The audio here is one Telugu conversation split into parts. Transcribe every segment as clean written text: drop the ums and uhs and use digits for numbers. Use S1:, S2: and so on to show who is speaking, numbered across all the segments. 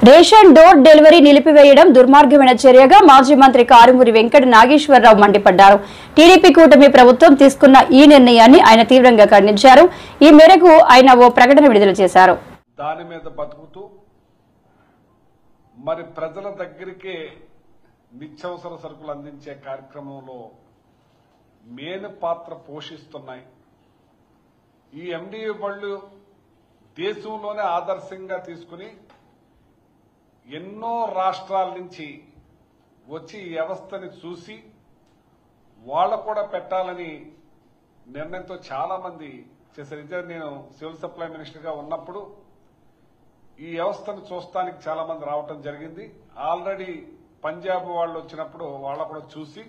S1: రేషన్ డోర్ డెలివరీ నిలిపివేయడం దుర్మార్గమైన చర్యగా మాజీ మంత్రి కారుమూరి వెంకట నాగేశ్వరరావు మండిపడ్డారు. టీడీపీ కూటమి ప్రభుత్వం తీసుకున్న ఈ నిర్ణయాన్ని ఆయన తీవ్రంగా ఖండించారు. ఈ మేరకు ఆయన ఓ ప్రకటన విడుదల చేశారు.
S2: దాని మీద బతుకుతూ మరి ప్రజల దగ్గరికి నిత్యావసర సరుకులు అందించే కార్యక్రమంలో మెయిన్ పాత్ర పోషిస్తున్నాయి. ఈ ఎండియు బళ్ళు దేశంలోనే ఆదర్శంగా తీసుకుని ఎన్నో రాష్ట్రాల నుంచి వచ్చి ఈ వ్యవస్థని చూసి వాళ్ళ కూడా పెట్టాలని నిర్ణయంతో చాలా మంది చేశారు. ఇదే నేను సివిల్ సప్లై మినిస్టర్ గా ఉన్నప్పుడు ఈ వ్యవస్థను చూస్తానికి చాలా మంది రావటం జరిగింది. ఆల్రెడీ పంజాబ్ వాళ్ళు వచ్చినప్పుడు వాళ్ళ కూడా చూసి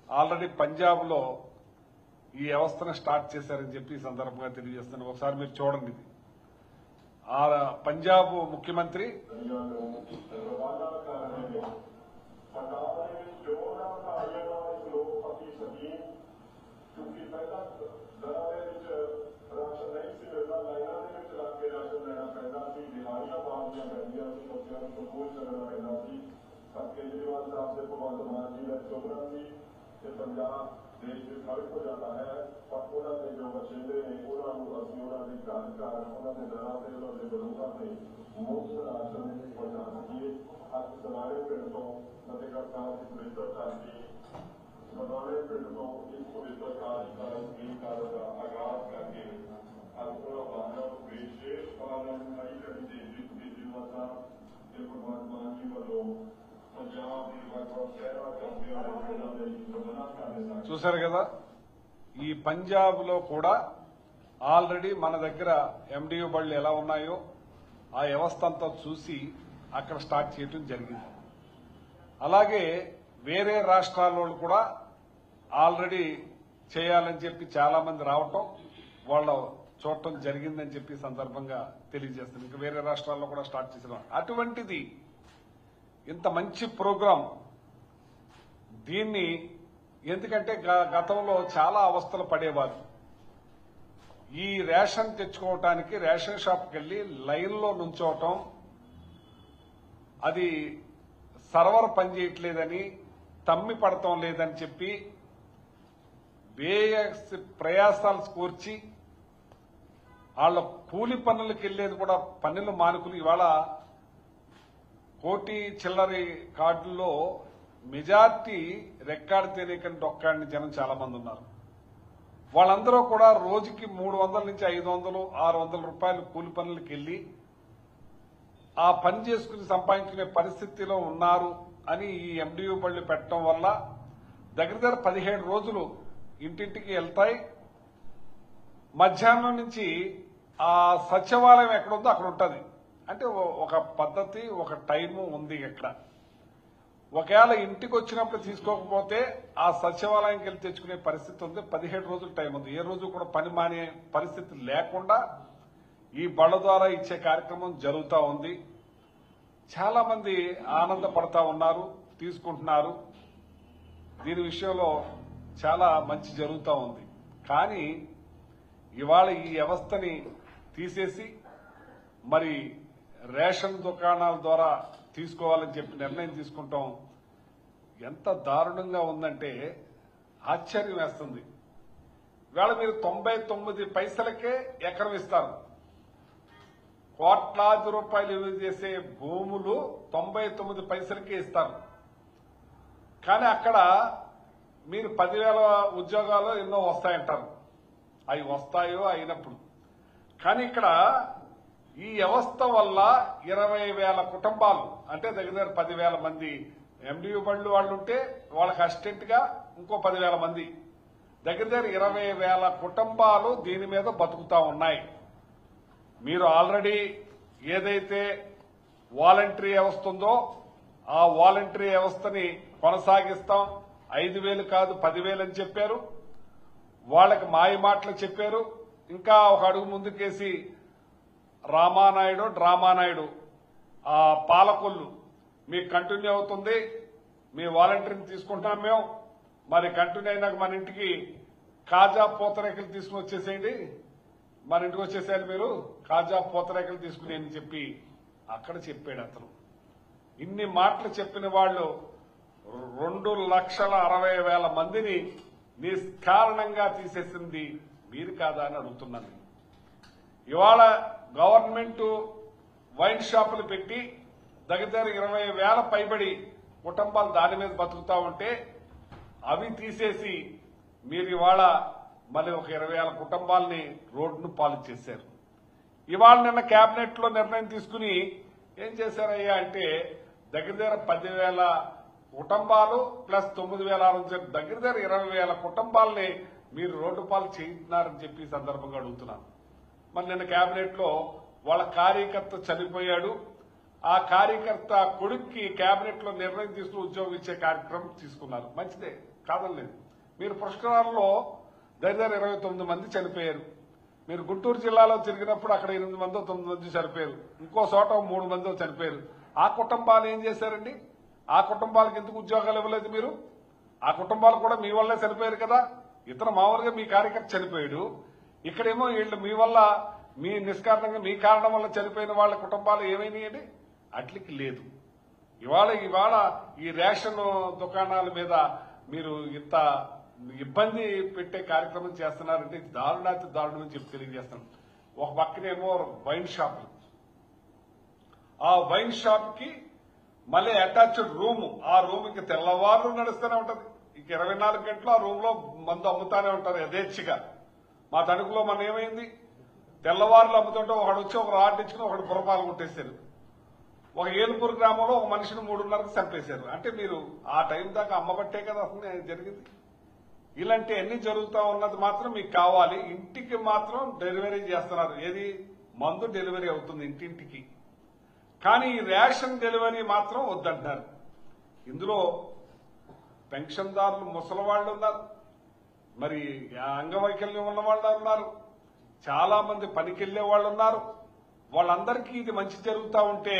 S2: ఆల్రెడీ పంజాబ్ లో ఈ వ్యవస్థను స్టార్ట్ చేశారని చెప్పి ఈ సందర్భంగా తెలియజేస్తున్నాను. ఒకసారి మీరు చూడండి. ఇది ఆ పంజాబ్ ముఖ్యమంత్రి
S3: केजरीवाल साहब से भगवंत मान जी का चुभना सी पंजाब देश विभाजित हो जाता है और उन्होंने जो बचेंदे ने उन्होंने असं उन्होंने जानकार उन्होंने दरा से उन्होंने बंदूकों से मुफ्त राशन पहुंचा सकिए। आज सवारे पिंड तो फतेहगढ़ साहब की पवित्र काशी सवारे पिंड तो इस पवित्र स्कीम का आगाज करके आज पूरा मानव विशेष पालन कई कड़ी देश की जीवता भगवंत मान जी वालों
S2: చూశారు కదా. ఈ పంజాబ్ లో కూడా ఆల్రెడీ మన దగ్గర ఎండియు బళ్ళు ఎలా ఉన్నాయో ఆ వ్యవస్థ అంతా చూసి అక్కడ స్టార్ట్ చేయడం జరిగింది. అలాగే వేరే రాష్ట్రాల వాళ్ళు కూడా ఆల్రెడీ చేయాలని చెప్పి చాలా మంది రావటం వాళ్ళు చూడటం జరిగిందని చెప్పి సందర్భంగా తెలియజేస్తుంది. ఇంకా వేరే రాష్ట్రాల్లో కూడా స్టార్ట్ చేసిన అటువంటిది ఇంత మంచి ప్రోగ్రాం దీన్ని ఎందుకంటే గతంలో చాలా అవస్థలు పడేవారు. ఈ రేషన్ తెచ్చుకోవటానికి రేషన్ షాప్కి వెళ్లి లైన్లో నుంచోవటం, అది సర్వర్ పనిచేయట్లేదని తమ్మి పడటం లేదని చెప్పి ప్రయాసాలు కూర్చి వాళ్ళ కూలి పనులకు వెళ్లేది కూడా పన్నులు మానుకుని ఇవాళ కోటి చిల్లరి కార్డుల్లో మెజార్టీ రెక్కాడి తేలికని డొక్కాడిని జనం చాలా మంది ఉన్నారు. వాళ్ళందరూ కూడా రోజుకి 300 నుంచి 500, 600 రూపాయలు కూలి పనులకు వెళ్లి ఆ పని చేసుకుని సంపాదించుకునే పరిస్థితిలో ఉన్నారు అని ఈ ఎండియు బళ్ళు పెట్టడం వల్ల దగ్గర 17 రోజులు ఇంటింటికి వెళ్తాయి. మధ్యాహ్నం నుంచి ఆ సచివాలయం ఎక్కడుందో అక్కడ ఉంటుంది. అంటే ఒక పద్ధతి, ఒక టైము ఉంది. ఇక్కడ ఒకవేళ ఇంటికి వచ్చినప్పుడు తీసుకోకపోతే ఆ సచివాలయంకి వెళ్ళి తెచ్చుకునే పరిస్థితి ఉంది. 17 రోజులు టైం ఉంది. ఏ రోజు కూడా పని మానే పరిస్థితి లేకుండా ఈ బళ్ళ ద్వారా ఇచ్చే కార్యక్రమం జరుగుతూ ఉంది. చాలా మంది ఆనందపడతా ఉన్నారు, తీసుకుంటున్నారు. దీని విషయంలో చాలా మంచి జరుగుతూ ఉంది. కానీ ఇవాళ ఈ వ్యవస్థని తీసేసి మరి రేషన్ దుకాణాల ద్వారా తీసుకోవాలని చెప్పి నిర్ణయం తీసుకుంటాం ఎంత దారుణంగా ఉందంటే ఆశ్చర్యం వేస్తుంది. ఇవాళ మీరు 99 పైసలకే ఎకరం ఇస్తారు. కోట్లాది రూపాయలు విలువ చేసే భూములు 99 పైసలకే ఇస్తారు. కానీ అక్కడ మీరు 10,000 ఉద్యోగాలు ఎన్నో వస్తాయంటారు. అవి వస్తాయో అయినప్పుడు. కానీ ఇక్కడ ఈ వ్యవస్థ వల్ల 20,000 కుటుంబాలు అంటే దగ్గర 10,000 మంది ఎండియు బళ్ళు వాళ్ళు ఉంటే వాళ్ళకి అసిస్టెంట్ గా ఇంకో 10,000 మంది దగ్గర 20,000 కుటుంబాలు దీని మీద బతుకుతా ఉన్నాయి. మీరు ఆల్రెడీ ఏదైతే వాలంటరీ వ్యవస్థ ఉందో ఆ వాలంటరీ వ్యవస్థని కొనసాగిస్తాం, 5,000 కాదు 10,000 అని చెప్పారు. వాళ్ళకి మాయ మాటలు చెప్పారు. ఇంకా ఒక అడుగు ముందుకేసి డ్రామానాయుడు ఆ పాలకొల్లు మీకు కంటిన్యూ అవుతుంది, మీ వాలంటీర్ని తీసుకుంటున్నాం మేము, మరి కంటిన్యూ అయినాక మన ఇంటికి కాజా పూతరేకలు తీసుకుని వచ్చేసేయండి, మన ఇంటికి వచ్చేసేయాలి, మీరు కాజా పూతరేకలు తీసుకుని అని చెప్పి అక్కడ చెప్పాడు అతను. ఇన్ని మాటలు చెప్పిన వాళ్ళు 2,60,000 మందిని నిష్కారణంగా తీసేసింది మీరు కాదా అని అడుగుతున్నాను. ఇవాళ గవర్నమెంట్ వైన్ షాపులు పెట్టి దగ్గర 20,000 పైబడి కుటుంబాలు దాని మీద బతుకుతా ఉంటే అవి తీసేసి మీరు ఇవాళ మళ్ళీ ఒక 20,000 కుటుంబాలని రోడ్డును పాలు చేశారు. ఇవాళ నిన్న కేబినెట్ లో నిర్ణయం తీసుకుని ఏం చేశారయ్యా అంటే దగ్గర 10,000 కుటుంబాలు ప్లస్ 9,600 దగ్గర 20,000 కుటుంబాలని మీరు రోడ్డు పాలు చేయించున్నారని చెప్పి ఈ సందర్భంగా అడుగుతున్నాను. మరి నిన్న కేబినెట్ లో వాళ్ళ కార్యకర్త చనిపోయాడు. ఆ కార్యకర్త కొడుక్కి కేబినెట్ లో నిర్ణయం తీసుకుని ఉద్యోగం ఇచ్చే కార్యక్రమం తీసుకున్నారు. మంచిదే, కాదనలేదు. మీరు పుష్కరాల్లో దగ్గర 29 మంది చనిపోయారు. మీరు గుంటూరు జిల్లాలో తిరిగినప్పుడు అక్కడ 8 మందో 9 మంది చనిపోయారు. ఇంకో చోట 3 మందో చనిపోయారు. ఆ కుటుంబాలు ఏం చేశారండి? ఆ కుటుంబాలకు ఎందుకు ఉద్యోగాలు ఇవ్వలేదు మీరు? ఆ కుటుంబాలు కూడా మీ వల్లే చనిపోయారు కదా. ఇతను మామూలుగా మీ కార్యకర్త చనిపోయాడు, ఇక్కడేమో వీళ్ళు మీ వల్ల మీ నిష్కారణంగా మీ కారణం వల్ల చనిపోయిన వాళ్ళ కుటుంబాలు ఏమైనాయండి? అట్లకి లేదు. ఇవాళ ఈ రేషన్ దుకాణాల మీద మీరు ఇంత ఇబ్బంది పెట్టే కార్యక్రమం చేస్తున్నారంటే దారుణాతి దారుణం అని చెప్పి తెలియజేస్తున్నాం. ఒక పక్కనేమో వైన్ షాపులు, ఆ వైన్ షాప్ కి మళ్ళీ అటాచ్డ్ రూమ్, ఆ రూమ్ ఇంక తెల్లవారు నడుస్తూనే ఉంటది. ఇంక 24 గంటలు ఆ రూమ్ లో మందు అమ్ముతానే ఉంటారు యథేచ్ఛగా. మా తణుకులో మన ఏమైంది, తెల్లవారులు అమ్ముతుంటే ఒకడు వచ్చి ఒక రాడ్ ఇచ్చుకుని ఒకడు పురపాలు కొట్టేశారు. ఒక ఏలుపూరు గ్రామంలో ఒక మనిషిని 3:30కి చంపేశారు. అంటే మీరు ఆ టైం దాకా అమ్మబట్టే కదా అసలు జరిగింది. ఇలాంటి అన్ని జరుగుతూ ఉన్నది మాత్రం మీకు కావాలి. ఇంటికి మాత్రం డెలివరీ చేస్తున్నారు. ఏది మందు డెలివరీ అవుతుంది ఇంటింటికి, కానీ ఈ రేషన్ డెలివరీ మాత్రం వద్దంటున్నారు. ఇందులో పెన్షన్దారులు ముసలి వాళ్ళు ఉన్నారు, మరి అంగవైకల్యం ఉన్న వాళ్ళు ఉన్నారు, చాలా మంది పనికెళ్లే వాళ్ళు ఉన్నారు. వాళ్ళందరికీ ఇది మంచి జరుగుతూ ఉంటే